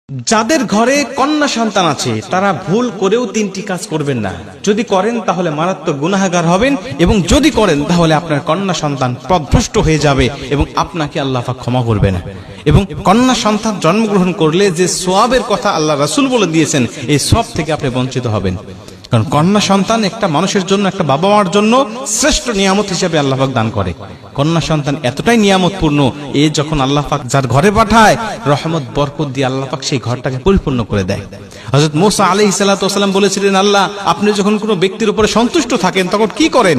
যাদের ঘরে কন্যা সন্তান আছে তারা ভুল করেও তিনটি কাজ করবেন না। যদি করেন তাহলে মারাত্মক গুনাহগার হবেন, এবং যদি করেন তাহলে আপনার কন্যা সন্তান পথভ্রষ্ট হয়ে যাবে এবং আপনাকে আল্লাহ পাক ক্ষমা করবে না। এবং কন্যা সন্তান জন্মগ্রহণ করলে যে সওয়াবের কথা আল্লাহ রাসূল বলে দিয়েছেন, এই সওয়াব থেকে আপনি বঞ্চিত হবেন। কারণ কন্যা সন্তান একটা মানুষের জন্য, একটা বাবা মার জন্য শ্রেষ্ঠ নিয়ামত হিসেবে আল্লাহ পাক দান করে। কন্যা সন্তান এতটাই নিয়ামতপূর্ণ, যখন আল্লাহ পাক যার ঘরে পাঠায়, রহমত বরকত দিয়ে আল্লাহ পাক সেই ঘরটাকে পরিপূর্ণ করে দেয়। হযরত মূসা আলাইহিস সালাতু ওয়াস সালাম বলেছিলেন, আল্লাহ আপনি যখন কোনো ব্যক্তির উপরে সন্তুষ্ট থাকেন তখন কি করেন?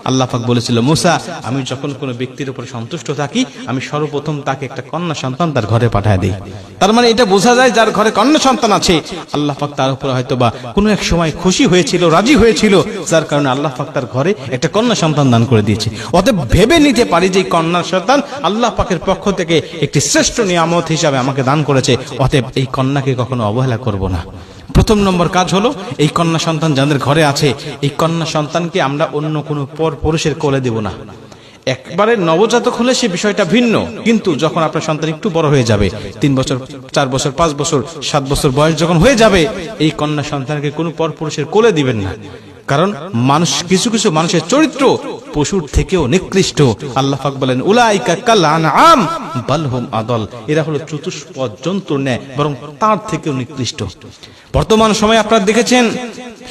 আল্লাহ পাক বলেছিল, মূসা আমি যখন কোনো ব্যক্তির উপরে সন্তুষ্ট থাকি আমি সর্বপ্রথম তাকে একটা কন্যা সন্তান তার ঘরে পাঠায় দেই। তার মানে এটা বোঝা যায় যার ঘরে কন্যা সন্তান আছে আল্লাহ পাক তার উপরে হয়তোবা কোনো এক সময় খুশি হয়েছিল, রাজি হয়েছিল, যার কারণে আল্লাহ পাক তার ঘরে একটা কন্যা সন্তান দান করে দিয়েছে। অতএব ভেবে নিতে পারি যে কন্যা সন্তান আল্লাহ পাকের পক্ষ থেকে একটি শ্রেষ্ঠ নিয়ামত হিসাবে আমাকে দান করেছে। অতএব এই কন্যাকে কখনো অবহেলা করব না। প্রথম নম্বর কাজ হলো, এই কন্যা সন্তান যাদের ঘরে আছে এই কন্যা সন্তানকে আমরা অন্য কোনো পর পুরুষের কোলে দেব না। একবারে নবজাতক হলে সে বিষয়টা ভিন্ন, কিন্তু যখন আপনার সন্তান একটু বড় হয়ে যাবে, 3 বছর 4 বছর 5 বছর 7 বছর বয়স যখন হয়ে যাবে, এই কন্যা সন্তানকে কোনো পর পুরুষের কোলে দিবেন না। কারণ মানুষ, কিছু কিছু মানুষের চরিত্র পশুর থেকেও নিকৃষ্ট। আল্লাহ পাক বলেন, উলাইকা কাল আনআম বাল হুম আদল, এরা হলো চতুষ্পদ জন্তুর ন্যায়, বরং তার থেকেও নিকৃষ্ট। বর্তমান সময়ে আপনারা দেখেছেন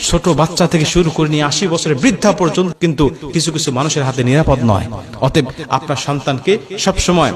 ছোট বাচ্চা থেকে শুরু করে নিয়ে 80 বছরের বৃদ্ধা পর্যন্ত কিন্তু কিছু কিছু মানুষের হাতে নিরাপদ নয়। অতএব আপনার সন্তানকে সবসময়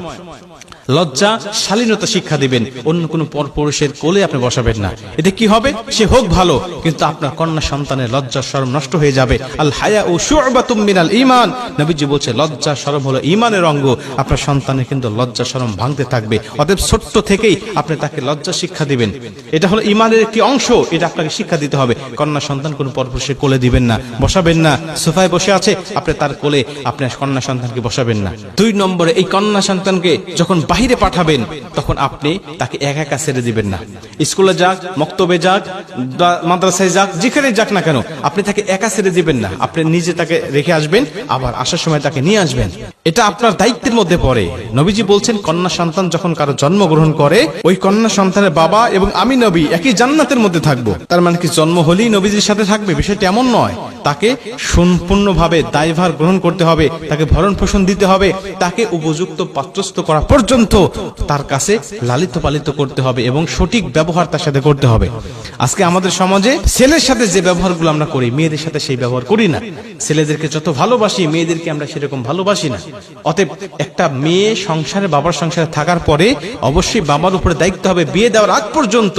লজ্জা, শালীনতা শিক্ষা দিবেন। অন্য কোনো পরপুরুষের কোলে আপনি বসাবেন না। এতে কি হবে? সে হোক ভালো, কিন্তু আপনার কন্যা সন্তানের লজ্জা শরম নষ্ট হয়ে যাবে। আল হায়াউ শু'বাতুম মিনাল ঈমান, নবীজি বলছে লজ্জা শরম হলো ঈমানের অঙ্গ। আপনার সন্তানের কিন্তু লজ্জা শরম ভাঙতে থাকবে। অতএব ছোট্ট থেকেই আপনি তাকে লজ্জা শিক্ষা দিবেন। এটা হলো ঈমানের একটি অংশ, এটা আপনাকে শিক্ষা দিতে হবে। কন্যা সন্তান কোনো পরপুরুষের কোলে দিবেন না, বসাবেন না। সোফায় বসে আছে, আপনি তার কোলে আপনার কন্যা সন্তানকে বসাবেন না। 2 নম্বরে, এই কন্যা সন্তানকে যখন বাহিরে পাঠাবেন তখন আপনি তাকে একা একা ছেড়ে দিবেন না। স্কুলে যাক, মক্তবে যাক, মাদ্রাসায় যাক, যেখানে যাক না কেন, আপনি তাকে একা ছেড়ে দিবেন না। আপনি নিজে তাকে রেখে আসবেন, আবার আসার সময় তাকে নিয়ে আসবেন। এটা আপনার দায়িত্বের মধ্যে পড়ে। নবীজি বলছেন, কন্যা সন্তান যখন কারো জন্মগ্রহণ করে, ওই কন্যা সন্তানের বাবা এবং আমি নবী একই জান্নাতের মধ্যে থাকবো। তার মানে কি জন্ম হলেই নবীজির সাথে থাকবে? বিষয়টি এমন নয়। তাকে সম্পূর্ণভাবে দায়ভার গ্রহণ করতে হবে, তাকে ভরণ পোষণ দিতে হবে, তাকে উপযুক্ত পাত্রস্থ করা পর্যন্ত তার কাছে লালিত পালিত করতে হবে এবং সঠিক ব্যবহার তার সাথে করতে হবে। আজকে আমাদের সমাজে ছেলের সাথে যে ব্যবহারগুলো আমরা করি, মেয়েদের সাথে সেই ব্যবহার করি না। ছেলেদেরকে যত ভালোবাসি, মেয়েদেরকে আমরা সেরকম ভালোবাসি না। অতএব একটা মেয়ে সংসারে, বাবার সংসারে থাকার পরে অবশ্যই বাবার উপরে দায়িত্ব হবে, বিয়ে দেওয়ার আগ পর্যন্ত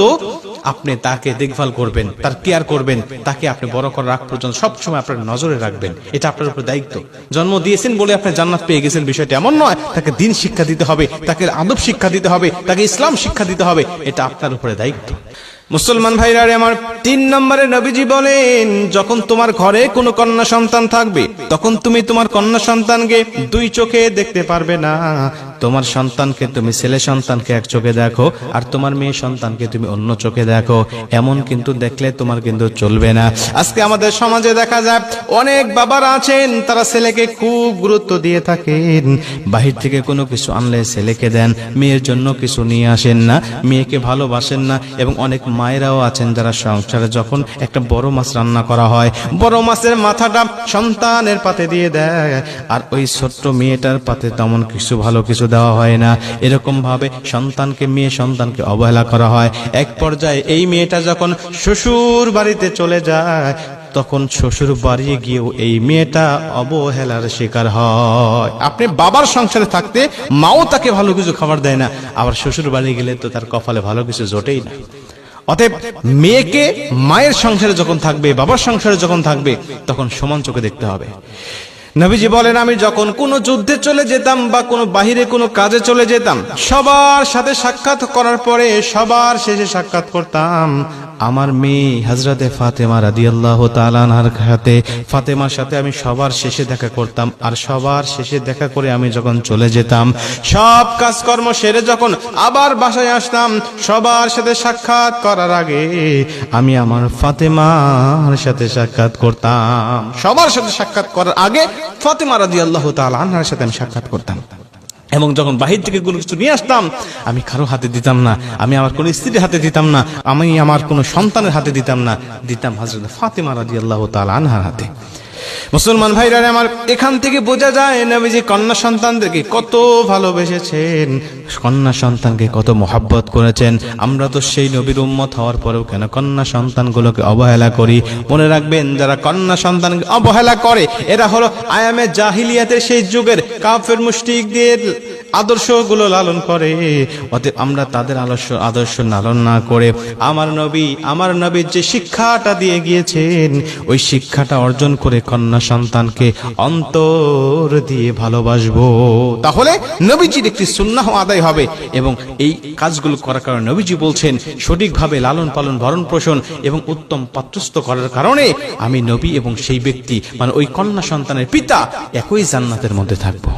আপনি তাকে দেখভাল করবেন, তার কেয়ার করবেন, তাকে আপনি বড় করার আগ পর্যন্ত সবসময় আপনার নজরে রাখবেন। এটা আপনার উপর দায়িত্ব। জন্ম দিয়েছেন বলে আপনি জান্নাত পেয়ে গেছেন বিষয়টা এমন নয়। তাকে দ্বীন শিক্ষা দিতে হবে, তাকে আদব শিক্ষা দিতে হবে, তাকে ইসলাম শিক্ষা দিতে হবে। এটা আপনার উপরে দায়িত্ব। মুসলমান ভাইরা আমার, 3 নম্বরে নবীজি বলেন, যখন তোমার ঘরে কোনো কন্যা সন্তান থাকবে তখন তুমি তোমার কন্যা সন্তানকে 2 চোখে দেখতে পারবে না। তোমার সন্তানকে তুমি ছেলে সন্তানকে এক চোখে দেখো, আর তোমার মেয়ে সন্তানকে তুমি অন্য চোখে দেখো। এমন কিন্তু দেখলে তোমার কিন্তু চলবে না। আজকে আমাদের সমাজে দেখা যায় অনেক বাবারা আছেন, তারা ছেলেকে খুব গুরুত্ব দিয়ে থাকেন। বাহির থেকে কোনো কিছু আনলে ছেলেকে দেন, মেয়ের জন্য কিছু নিয়ে আসেন না, মেয়েকে ভালোবাসেন না। এবং অনেক মায়েরাও আছেন যারা সংসারে যখন একটা বড় মাছ রান্না করা হয়, বড় মাছের মাথাটা সন্তানের পাতে দিয়ে দেয়, আর ওই ছোট্ট মেয়েটার পাতে তেমন কিছু ভালো কিছু দেওয়া হয় না। এরকম ভাবে সন্তানকে, মেয়ে সন্তানকে অবহেলা করা হয়। এক পর্যায়ে এই মেয়েটা যখন শ্বশুর বাড়িতে চলে যায়, তখন শ্বশুর বাড়ি গিয়েও এই মেয়েটা অবহেলার শিকার হয়। আপনি বাবার সংসারে থাকতে মাও তাকে ভালো কিছু খাবার দেয় না, আবার শ্বশুর বাড়ি গেলে তো তার কপালে ভালো কিছু জোটেই না। অতএব মেয়েকে মায়ের সংসারে যখন থাকবে, বাবার সংসারে যখন থাকবে, তখন সমান চোখে দেখতে হবে। নবীজি বলেন, আমি যখন কোনো যুদ্ধে চলে যেতাম বা কোনো বাহিরে কোনো কাজে চলে যেতাম, সবার সাথে সাক্ষাৎ করার পরে সবার শেষে সাক্ষাৎ করতাম আমার মেয়ে হযরতে ফাতেমা রাদিয়াল্লাহু তাআলা আনহার সাথে। ফাতেমার সাথে আমি সবার শেষে দেখা করতাম, আর সবার শেষে দেখা করে আমি যখন চলে যেতাম, সব কাজকর্ম সেরে যখন আবার বাসায় আসতাম, সবার সাথে সাক্ষাৎ করার আগে আমি আমার ফাতেমার সাথে সাক্ষাৎ করতাম। সবার সাথে সাক্ষাৎ করার আগে ফাতেমা রাদিয়াল্লাহু তাআলা আনহার সাথে আমি সাক্ষাৎ করতাম। এবং যখন বাহির থেকে কোনো কিছু নিয়ে আসতাম, আমি কারো হাতে দিতাম না, আমি আমার কোনো স্ত্রীর হাতে দিতাম না, আমি আমার কোনো সন্তানের হাতে দিতাম না, দিতাম হযরত ফাতেমা রাদিয়াল্লাহু তাআলা আনহার হাতে। মুসলমান ভাইরা আমার, এখান থেকে বোঝা যায় নবীজি কন্যা সন্তানদেরকে কত ভালোবেসেছেন, কন্যা সন্তানকে কত মহব্বত করেছেন। আমরা তো সেই নবীর উম্মত হওয়ার পরেও কেন কন্যা সন্তানগুলোকে অবহেলা করি? মনে রাখবেন, যারা কন্যা সন্তানকে অবহেলা করে এরা হলো আয়ামে জাহিলিয়াতের সেই যুগের কাফের মুশরিকদের আদর্শগুলো লালন করে। অতএব আমরা তাদের আদর্শ লালন না করে আমার নবী যে শিক্ষাটা দিয়ে গিয়েছেন ওই শিক্ষাটা অর্জন করে কন্যা সন্তানকে অন্তর দিয়ে ভালোবাসবো, তাহলে নবীজির একটি সুন্নাহ আদায় হবে। এবং এই কাজগুলো করার কারণে নবীজি বলছেন, সঠিকভাবে লালন পালন ভরণ পোষণ এবং উত্তম পাত্রস্থ করার কারণে আমি নবী এবং সেই ব্যক্তি মানে ওই কন্যা সন্তানের পিতা একই জান্নাতের মধ্যে থাকবো।